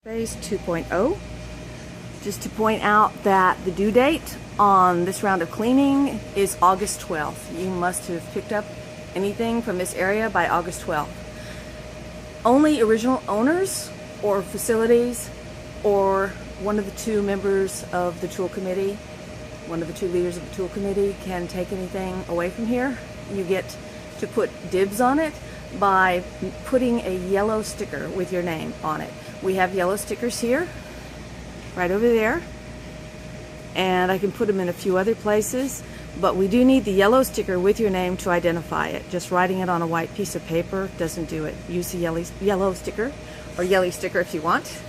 Phase 2.0. Just to point out that the due date on this round of cleaning is August 12th. You must have picked up anything from this area by August 12th. Only original owners or facilities or one of the two members of the tool committee, one of the two leaders of the tool committee can take anything away from here. You get to put dibs on it by putting a yellow sticker with your name on it. We have yellow stickers here, right over there, and I can put them in a few other places, but we do need the yellow sticker with your name to identify it. Just writing it on a white piece of paper doesn't do it. Use the yellow sticker, or yelly sticker if you want.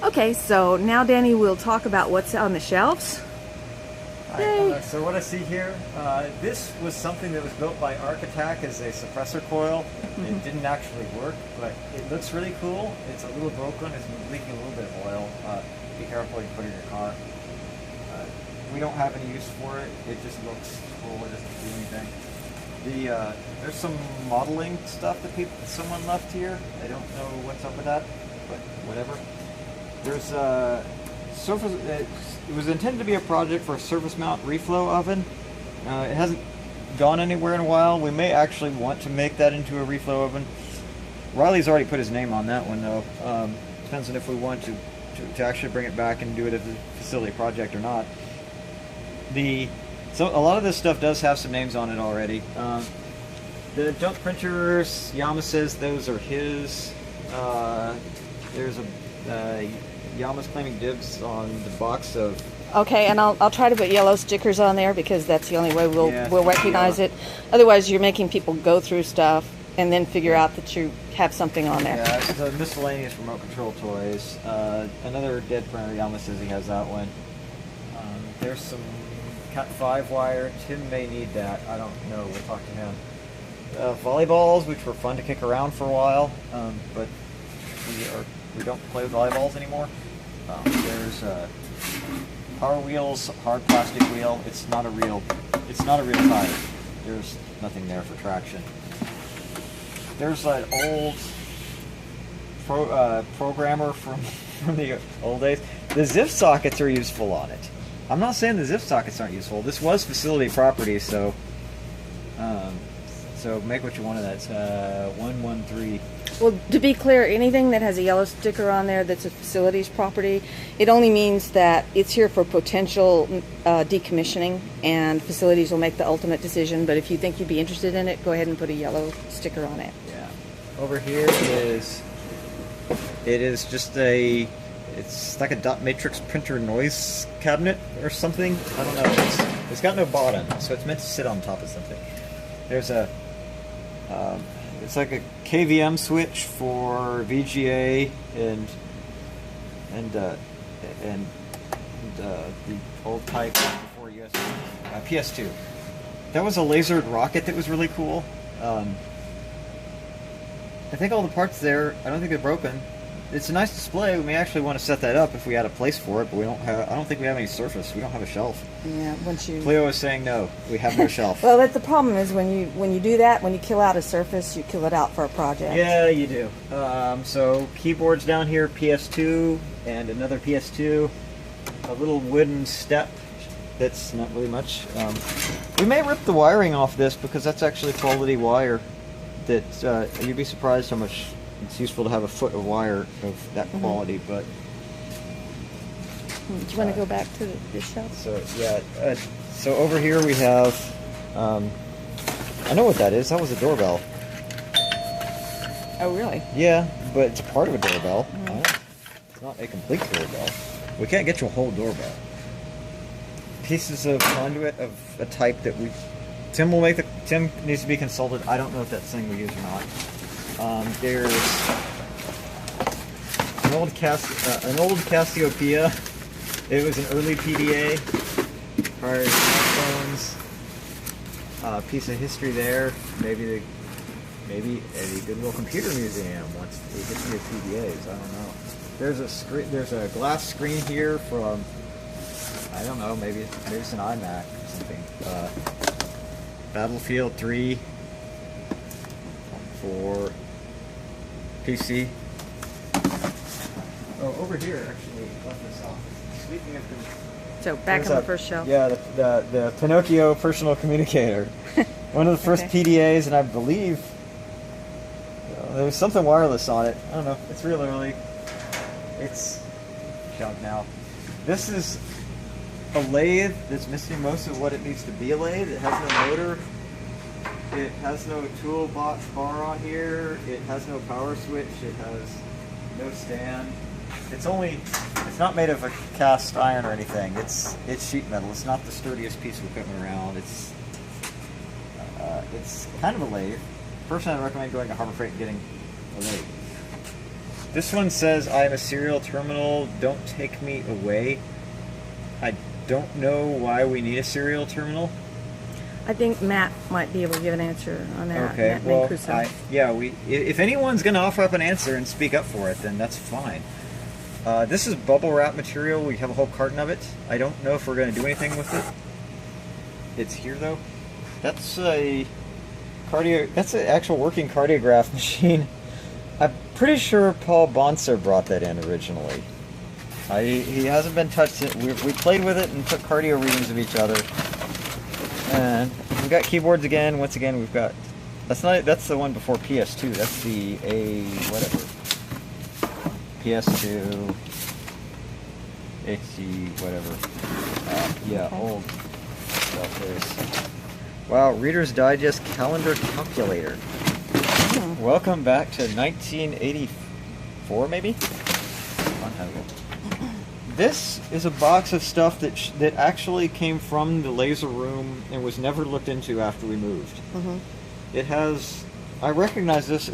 Okay, so now Danny will talk about what's on the shelves. So what I see here, this was something that was built by ATX as a suppressor coil. It didn't actually work, but it looks really cool. It's a little broken. It's leaking a little bit of oil. Be careful you put it in your car. We don't have any use for it. It just looks cool. It doesn't do anything. There's some modeling stuff that someone left here. I don't know what's up with that, but whatever. There's it was intended to be a project for a surface mount reflow oven. It hasn't gone anywhere in a while. We may actually want to make that into a reflow oven. Riley's already put his name on that one though. Depends on if we want to actually bring it back and do it as a facility project or not. So a lot of this stuff does have some names on it already. The junk printers, Yama says those are his. There's a Yama's claiming dibs on the box of. Okay, and I'll try to put yellow stickers on there because that's the only way we'll recognize it. Otherwise, you're making people go through stuff and then figure out that you have something on there. Yeah, it's a miscellaneous remote control toys. Another dead printer, Yama says he has that one. There's some Cat 5 wire. Tim may need that. I don't know. We'll talk to him. Volleyballs, which were fun to kick around for a while, but we don't play with volleyballs anymore. There's power wheels, hard plastic wheel. It's not a real tire. There's nothing there for traction. There's an old programmer from the old days. The ZIF sockets are useful on it. I'm not saying the ZIF sockets aren't useful. This was facility property, so make what you want of that. It's 113. Well, to be clear, anything that has a yellow sticker on there that's a facilities property, it only means that it's here for potential decommissioning, and facilities will make the ultimate decision. But if you think you'd be interested in it, go ahead and put a yellow sticker on it. Yeah. Over here it's just it's like a dot matrix printer noise cabinet or something. I don't know. It's got no bottom, so it's meant to sit on top of something. There's it's like a KVM switch for VGA and the old type before USB, PS2. That was a lasered rocket that was really cool. I think all the parts there, I don't think they're broken. It's a nice display. We may actually want to set that up if we had a place for it, but I don't think we have any surface. We don't have a shelf. Yeah, Cleo is saying no. We have no shelf. Well, that's the problem is when you do that, when you kill out a surface, you kill it out for a project. Yeah, you do. So keyboards down here, PS2 and another PS2, a little wooden step. That's not really much. We may rip the wiring off this because that's actually quality wire. That you'd be surprised how much. It's useful to have a foot of wire of that quality, but... Do you want to go back to this shelf? So, yeah. So over here we have... I know what that is. That was a doorbell. Oh, really? Yeah, but it's part of a doorbell. It's not a complete doorbell. We can't get you a whole doorbell. Pieces of conduit of a type that we... Tim needs to be consulted. I don't know if that's the thing we use or not. There's an old Cassiopeia. It was an early PDA prior to smartphones. Piece of history there. Maybe a Goodwill Computer Museum wants the history of PDAs. I don't know. There's a glass screen here from, I don't know, maybe it's an iMac or something. Battlefield 3 for PC. Oh, over here actually left this off. Speaking of So back on the first shelf. Yeah, the Pinocchio personal communicator. One of the first PDAs, and I believe there's something wireless on it. I don't know. It's real early. It's junk now. This is a lathe that's missing most of what it needs to be a lathe. It has no motor. It has no toolbox bar on here. It has no power switch. It has no stand. It's not made of a cast iron or anything. It's sheet metal. It's not the sturdiest piece of equipment around. It's kind of a lathe. Personally, I recommend going to Harbor Freight and getting a lathe. This one says, "I am a serial terminal. Don't take me away." I don't know why we need a serial terminal. I think Matt might be able to give an answer on that. Okay, Matt well, Mancuso. if anyone's going to offer up an answer and speak up for it, then that's fine. This is bubble wrap material. We have a whole carton of it. I don't know if we're going to do anything with it. It's here though. That's an actual working cardiograph machine. I'm pretty sure Paul Bonser brought that in originally. He hasn't been touched. We played with it and took cardio readings of each other. And we've got keyboards again. Once again, we've got that's the one before PS2. That's the PS2 HD whatever. Old stuff. There's wow, Reader's Digest calendar calculator. Welcome back to 1984, maybe. This is a box of stuff that actually came from the laser room and was never looked into after we moved. It has, I recognize this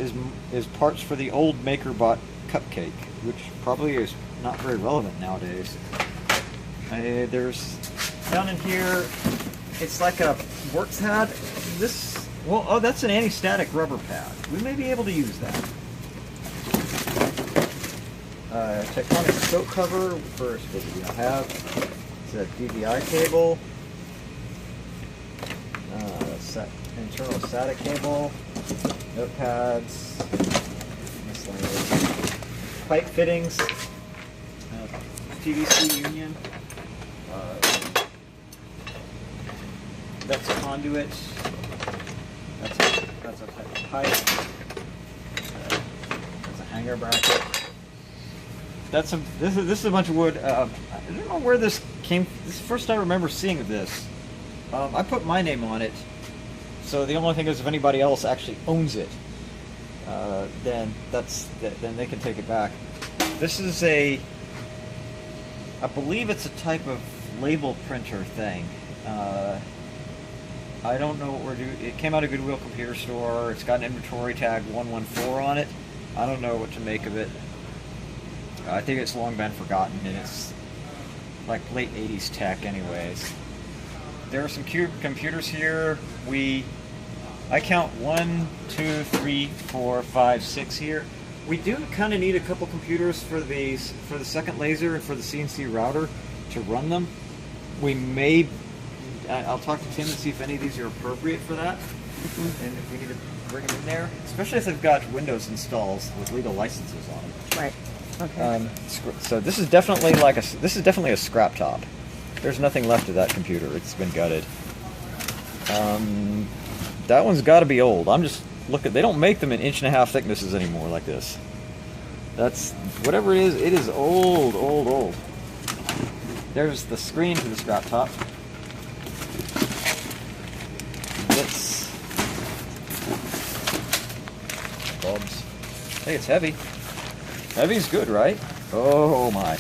as parts for the old MakerBot cupcake, which probably is not very relevant nowadays. There's down in here, it's like a work pad. That's an anti-static rubber pad. We may be able to use that. Tectonic soap cover for what do we have? It's a DVI cable. Internal SATA cable. Notepads. Pipe fittings. PVC union. That's a conduit. That's a pipe. That's a hanger bracket. This is a bunch of wood. I don't know where this came. This is the first I remember seeing this. I put my name on it, so the only thing is if anybody else actually owns it, then they can take it back. This is I believe it's a type of label printer thing. I don't know what we're doing. It came out of Goodwill Computer Store. It's got an inventory tag 114 on it. I don't know what to make of it. I think it's long been forgotten, and it's like late 80s tech anyways. There are some computers here. I count 1, 2, 3, 4, 5, 6 here. We do kind of need a couple computers for the second laser and for the CNC router to run them. We may, I'll talk to Tim and see if any of these are appropriate for that, and if we need to bring them in there, especially if they've got Windows installs with legal licenses on them. Right. Okay. So this is definitely a scrap top. There's nothing left of that computer. It's been gutted. That one's got to be old. I'm just looking. They don't make them in 1.5-inch thicknesses anymore like this. That's whatever it is. It is old, old, old. There's the screen to the scrap top. It's bulbs. Hey, it's heavy. Heavy's good, right? Oh my.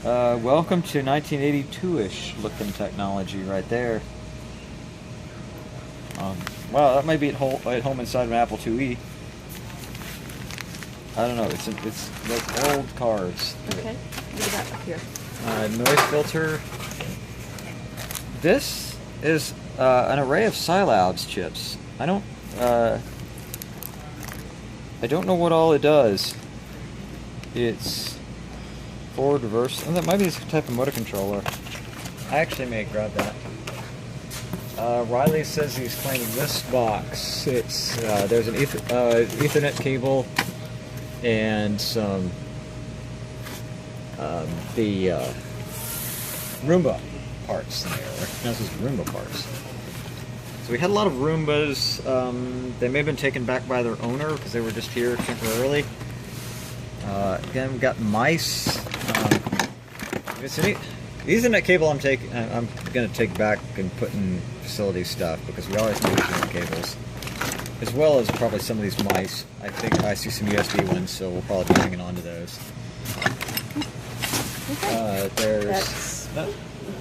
Welcome to 1982-ish looking technology right there. Wow, that might be at home inside of an Apple IIe. I don't know. It's those old cards. Okay. What do you got up here? Noise filter. This is an array of Silabs chips. I don't know what all it does. It's forward, reverse, and that might be a type of motor controller. I actually may grab that. Riley says he's claiming this box. It's there's an Ethernet cable and some the Roomba parts in there. This is Roomba parts. So we had a lot of Roombas. They may have been taken back by their owner because they were just here temporarily. Again, we got mice. Ethernet cable I'm going to take back and put in facility stuff because we always need Ethernet cables. As well as probably some of these mice. I think I see some USB ones, so we'll probably be hanging on to those.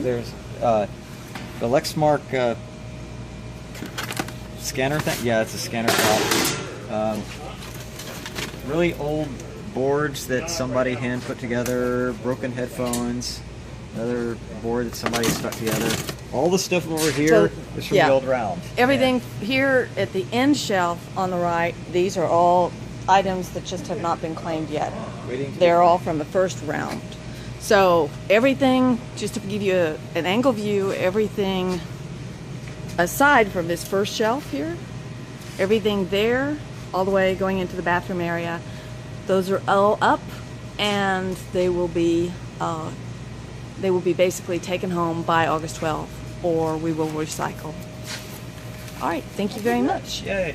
There's the Lexmark scanner thing. Yeah, it's a scanner shop. Really old boards that somebody hand put together, broken headphones, another board that somebody stuck together. All the stuff over here is from the old round. Everything here at the end shelf on the right, these are all items that just have not been claimed yet. They're all from the first round. So everything, just to give you an angle view, everything aside from this first shelf here, everything there, all the way going into the bathroom area, those are all up, and they will be basically taken home by August 12th, or we will recycle. All right, thank you very much. Yay.